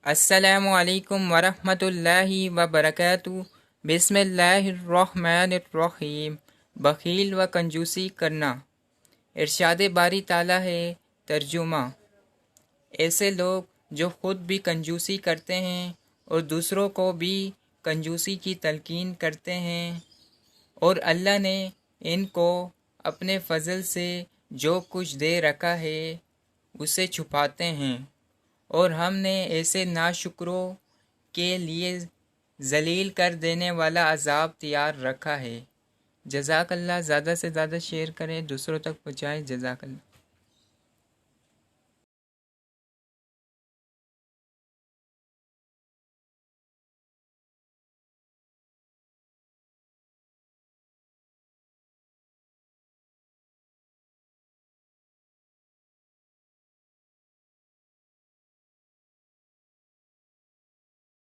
السلام علیکم ورحمۃ اللہ وبرکاتہ۔ بسم اللہ الرحمن الرحیم۔ بخیل و کنجوسی کرنا۔ ارشاد باری تعالیٰ ہے، ترجمہ: ایسے لوگ جو خود بھی کنجوسی کرتے ہیں اور دوسروں کو بھی کنجوسی کی تلقین کرتے ہیں، اور اللہ نے ان کو اپنے فضل سے جو کچھ دے رکھا ہے اسے چھپاتے ہیں، اور ہم نے ایسے ناشکروں کے لیے ذلیل کر دینے والا عذاب تیار رکھا ہے۔ جزاک اللہ۔ زیادہ سے زیادہ شیئر کریں، دوسروں تک پہنچائیں۔ جزاک اللہ۔